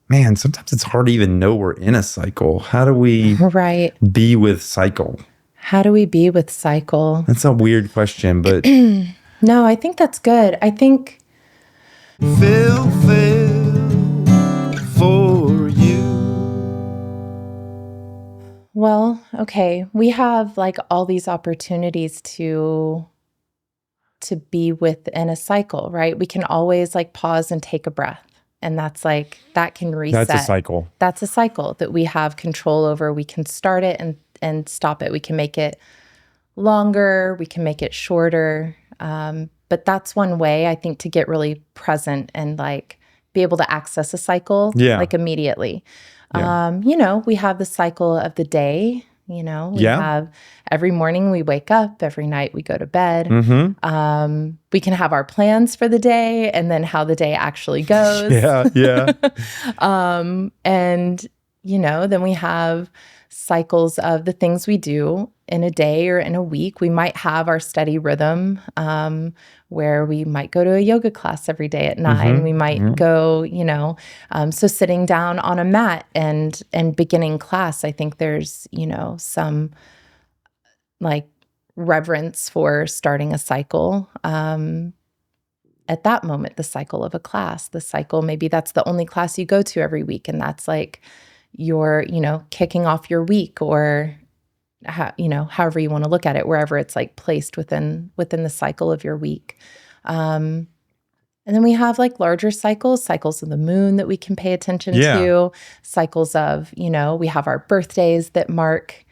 man, sometimes it's hard to even know we're in a cycle. How do we Right. be with cycle? How do we be with cycle? That's a weird question, but No, I think that's good. I think Phil for you. well, okay, we have like all these opportunities to be within a cycle, right? We can always like pause and take a breath. And that's like, that can reset. That's a cycle. That's a cycle that we have control over. We can start it and stop it. We can make it longer. We can make it shorter. But that's one way, I think, to get really present and like be able to access a cycle like immediately. Yeah. We have the cycle of the day. We have every morning we wake up, every night we go to bed. Mm-hmm. We can have our plans for the day and then how the day actually goes. Yeah. And, then we have cycles of the things we do in a day or in a week. We might have our steady rhythm where we might go to a yoga class every day at 9. Mm-hmm. We might go, so sitting down on a mat and beginning class, I think there's, some like reverence for starting a cycle. At that moment, the cycle of a class, the cycle, maybe that's the only class you go to every week. And that's like your, kicking off your week or, however you want to look at it, wherever it's like placed within the cycle of your week. And then we have like larger cycles of the moon that we can pay attention to, cycles of, we have our birthdays that mark,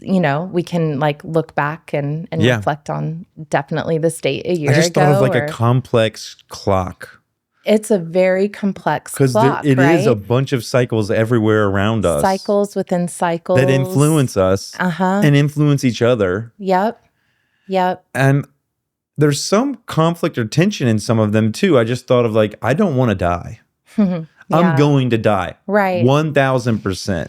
we can like look back and reflect on definitely this date a year ago. I just thought of like a complex clock. It's a very complex clock, because it is a bunch of cycles everywhere around us. Cycles within cycles. That influence us and influence each other. Yep. And there's some conflict or tension in some of them too. I just thought of like, I don't want to die. I'm going to die. Right. 1000%.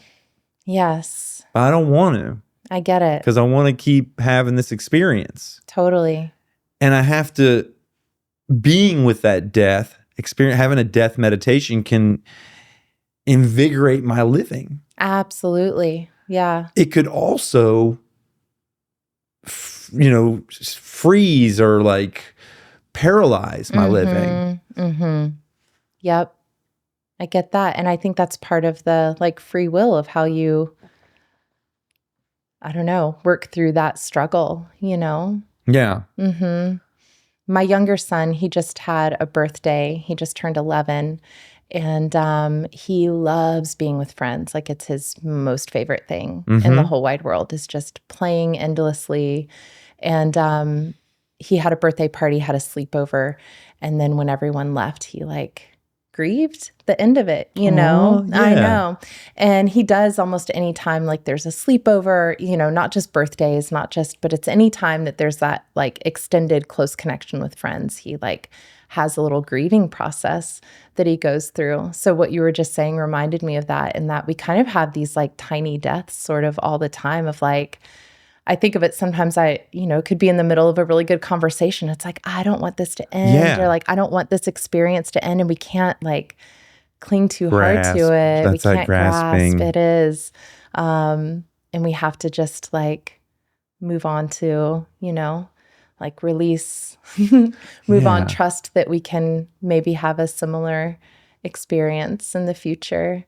Yes. But I don't want to. I get it. Because I want to keep having this experience. Totally. And I have to, being with that death, having a death meditation can invigorate my living. Absolutely. Yeah. It could also, freeze or like paralyze my living. Mm-hmm. Yep. I get that. And I think that's part of the like free will of how you, I don't know, work through that struggle, Yeah. Mm-hmm. My younger son, he just had a birthday. He just turned 11. And he loves being with friends. Like it's his most favorite thing in the whole wide world is just playing endlessly. And he had a birthday party, had a sleepover. And then when everyone left, he like grieved the end of it, Yeah. I know. And he does almost any time like there's a sleepover, not just birthdays, but it's any time that there's that like extended close connection with friends. He like has a little grieving process that he goes through. So what you were just saying reminded me of that, and that we kind of have these like tiny deaths sort of all the time of like, I think of it sometimes could be in the middle of a really good conversation. It's like, I don't want this to end, or like, I don't want this experience to end. And we can't like cling too hard to it. That's we can't grasping. grasp. It is. And we have to just like move on to, like release, move on, trust that we can maybe have a similar experience in the future.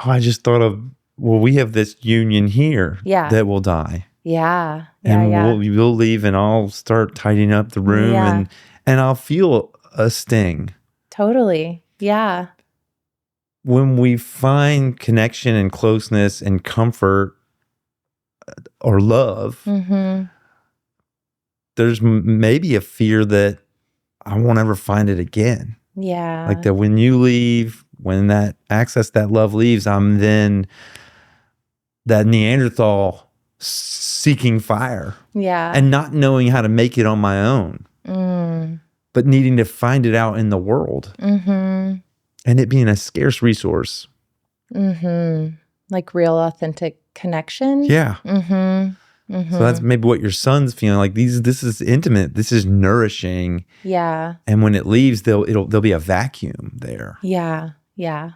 Oh, I just thought of, we have this union here that will die. Yeah. And we'll leave and I'll start tidying up the room and I'll feel a sting. Totally. Yeah. When we find connection and closeness and comfort or love, there's maybe a fear that I won't ever find it again. Yeah. Like that when you leave, when that access, that love leaves, I'm then that Neanderthal seeking fire. Yeah. And not knowing how to make it on my own. But needing to find it out in the world. And it being a scarce resource. Like real authentic connection. Yeah. So that's maybe what your son's feeling like. This is intimate. This is nourishing. Yeah. And when it leaves, there'll be a vacuum there. Yeah. Yeah.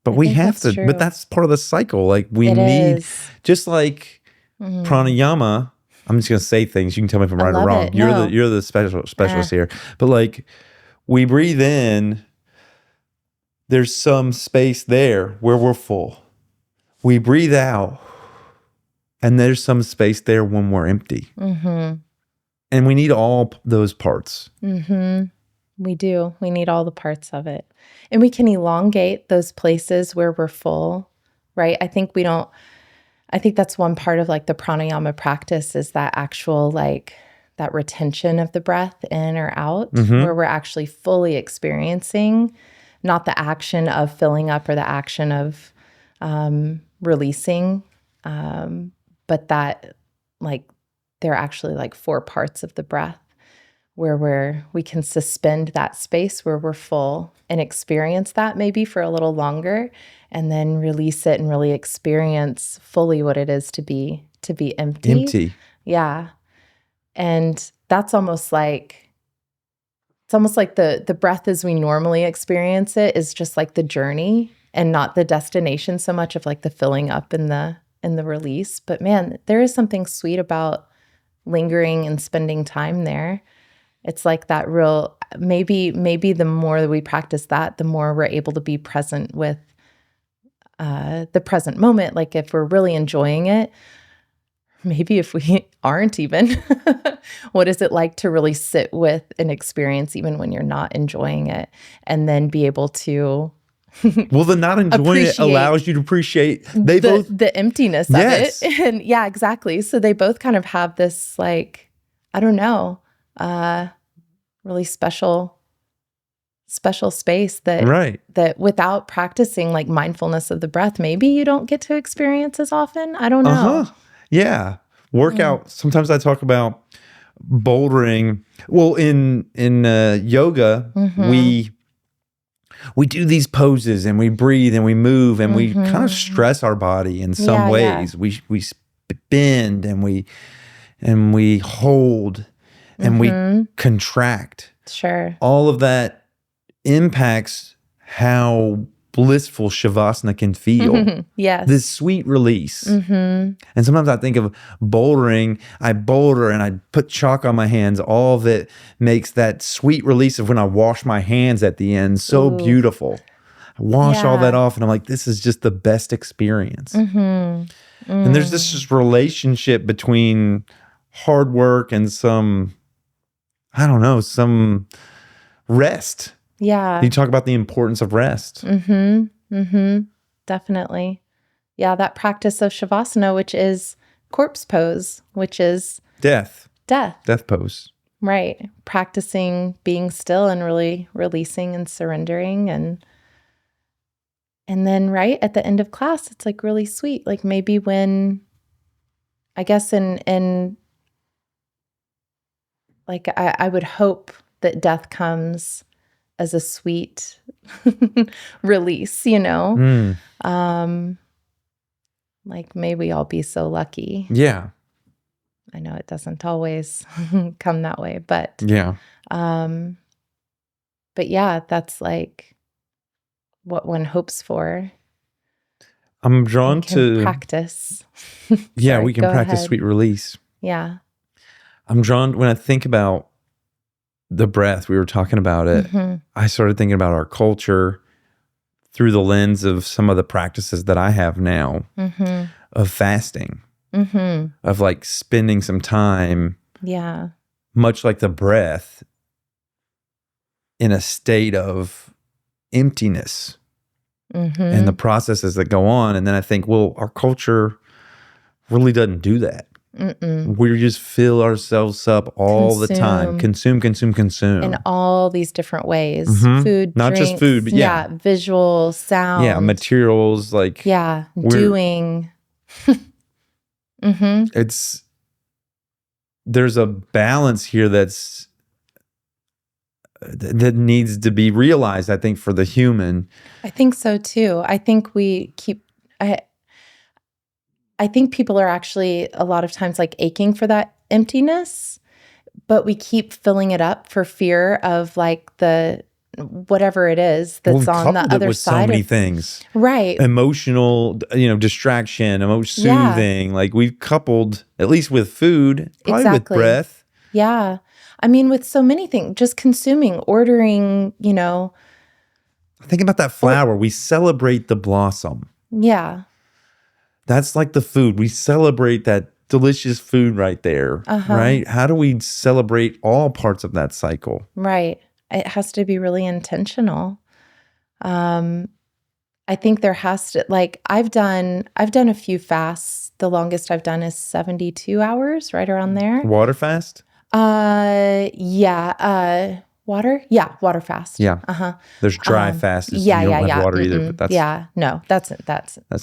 But I we think have that's to, true. but that's part of the cycle. Like we It need, is. just like pranayama. I'm just gonna say things. You can tell me if I'm I right or love wrong. it. No. You're the specialist here. But like we breathe in, there's some space there where we're full. We breathe out, and there's some space there when we're empty. And we need all those parts. We do. We need all the parts of it. And we can elongate those places where we're full, right? I think that's one part of like the pranayama practice is that actual like that retention of the breath in or out, where we're actually fully experiencing, not the action of filling up or the action of releasing, but that like there are actually like 4 parts of the breath where we can suspend that space where we're full and experience that maybe for a little longer, and then release it and really experience fully what it is to be empty. Yeah. And that's almost like the breath as we normally experience it is just like the journey and not the destination so much of like the filling up and the release. But man, there is something sweet about lingering and spending time there. It's like that real, maybe the more that we practice that, the more we're able to be present with the present moment. Like if we're really enjoying it, maybe if we aren't even, what is it like to really sit with an experience even when you're not enjoying it, and then be able to well, the not enjoying it allows you to appreciate the emptiness of it. And yeah, exactly. So they both kind of have this like, I don't know, really special space that without practicing like mindfulness of the breath, maybe you don't get to experience as often. I don't know. Yeah. Workout. Sometimes I talk about bouldering. Well, in yoga, we do these poses and we breathe and we move and we kind of stress our body in some ways. We bend and we hold and we contract. Sure. All of that impacts how blissful Shavasana can feel. Yes. This sweet release. And sometimes I think of bouldering. I boulder and I put chalk on my hands. All of it makes that sweet release of when I wash my hands at the end so beautiful. I wash all that off and I'm like, this is just the best experience. And there's this just relationship between hard work and some rest. Yeah. You talk about the importance of rest. Definitely. Yeah, that practice of Shavasana, which is corpse pose, which is death pose. Right. Practicing being still and really releasing and surrendering. And then right at the end of class, it's like really sweet. Like maybe when, I guess in like I would hope that death comes as a sweet release, you know? Like may we all be so lucky. Yeah. I know it doesn't always come that way, but yeah. But yeah, that's like what one hopes for. I'm drawn to practice. Yeah, Sorry, we can practice ahead. sweet release. Yeah. I'm drawn, when I think about the breath, we were talking about it, I started thinking about our culture through the lens of some of the practices that I have now of fasting, of like spending some time, much like the breath, in a state of emptiness and the processes that go on. And then I think, well, our culture really doesn't do that. We just fill ourselves up all the time. Consume. In all these different ways. Food, not drinks, just food, but visual, sound. Yeah, materials, like. Yeah, doing. There's a balance here that needs to be realized, I think, for the human. I think so too. I think I think people are actually a lot of times like aching for that emptiness, but we keep filling it up for fear of like the whatever it is that's We've on the coupled it other with so side many of things. right. Emotional, distraction, Yeah. soothing. Like we've coupled, at least with food, probably with Exactly. breath. Yeah. I mean, with so many things, just consuming, ordering, Think about that flower. We celebrate the blossom. yeah. That's like the food. We celebrate that delicious food right there, right? How do we celebrate all parts of that cycle? Right. It has to be really intentional. I think there has to, like, I've done a few fasts. The longest I've done is 72 hours, right around there. Water fast? Yeah. Water? Yeah, water fast. Yeah. Uh-huh. There's dry fast. Yeah, You don't yeah. have water either, but that's Yeah, no, that's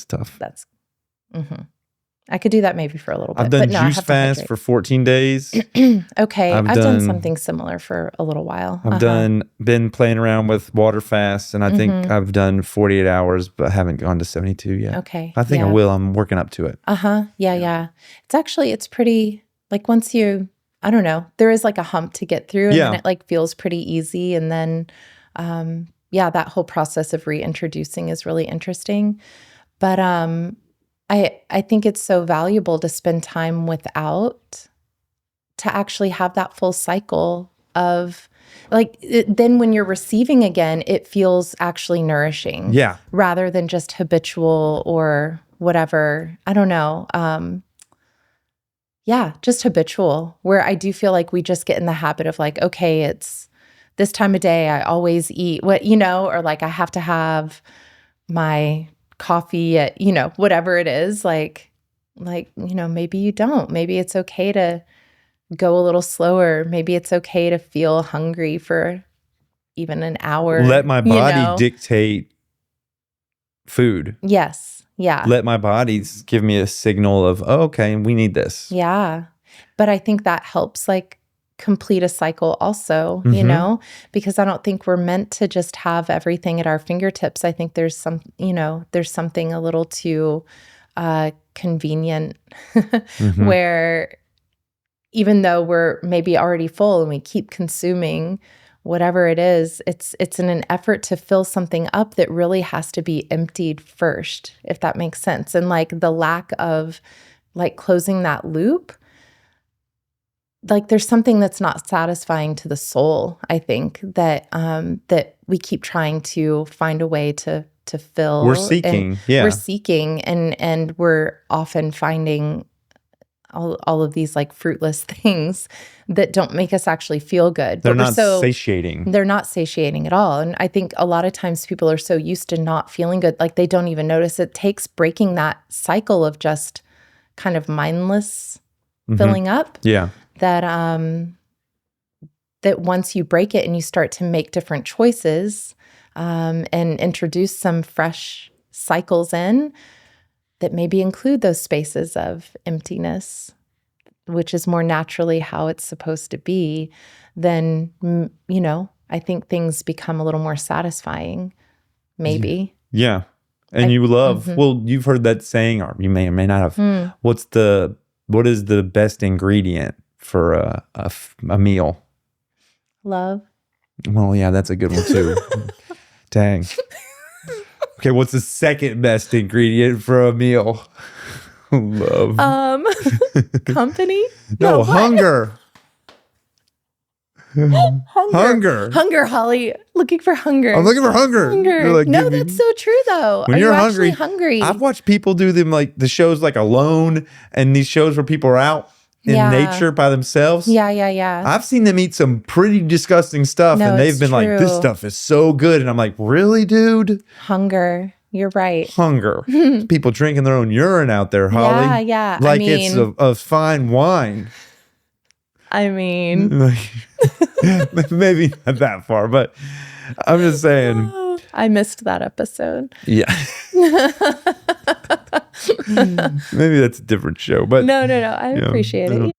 tough. I could do that maybe for a little bit. I've done but no, I juice have to fast hydrate. for 14 days. Okay, I've I've done done- something similar for a little while. I've been playing around with water fast, and I think I've done 48 hours, but haven't gone to 72 yet. Okay. I think I will. I'm working up to it. Yeah. It's pretty, like once you, I don't know, there is like a hump to get through and then it like feels pretty easy. And then, that whole process of reintroducing is really interesting. But I think it's so valuable to spend time without, to actually have that full cycle of like, then when you're receiving again, it feels actually nourishing. Yeah. Rather than just habitual or whatever. I don't know. Just habitual, where I do feel like we just get in the habit of like, okay, it's this time of day, I always eat what, or like I have to have my coffee at, whatever it is, like, maybe you don't. Maybe it's okay to go a little slower. Maybe it's okay to feel hungry for even an hour. Let my body dictate food. Yes. Yeah. Let my body give me a signal of, oh, okay, we need this. Yeah. But I think that helps like complete a cycle also, because I don't think we're meant to just have everything at our fingertips. I think there's something a little too convenient where even though we're maybe already full and we keep consuming whatever it is, it's in an effort to fill something up that really has to be emptied first, if that makes sense. And like the lack of like closing that loop, like there's something that's not satisfying to the soul, I think, that that we keep trying to find a way to fill. We're seeking, We're seeking and we're often finding all of these like fruitless things that don't make us actually feel good. They're not satiating. They're not satiating at all. And I think a lot of times people are so used to not feeling good, like they don't even notice. It takes breaking that cycle of just kind of mindless filling up. Yeah. That that once you break it and you start to make different choices and introduce some fresh cycles in, that maybe include those spaces of emptiness, which is more naturally how it's supposed to be, then, I think things become a little more satisfying, maybe. Yeah. And you love, well, you've heard that saying, or you may or may not have. What is the best ingredient for a meal? Love. Well, yeah, that's a good one too. Dang. Okay, what's the second best ingredient for a meal? Love. Company? No, hunger. Hunger. Hunger, Hollie. Looking for hunger. I'm looking for hunger. Like, no, that's so true though. When you're hungry, hungry? I've watched people do them like the shows like Alone and these shows where people are out in nature by themselves. Yeah. I've seen them eat some pretty disgusting stuff and they've been like, this stuff is so good. And I'm like, really, dude? Hunger. You're right. Hunger. People drinking their own urine out there, Hollie. Yeah. Like it's a fine wine. I mean, maybe not that far, but I'm just saying. I missed that episode. Yeah. Maybe that's a different show, but no. I appreciate it.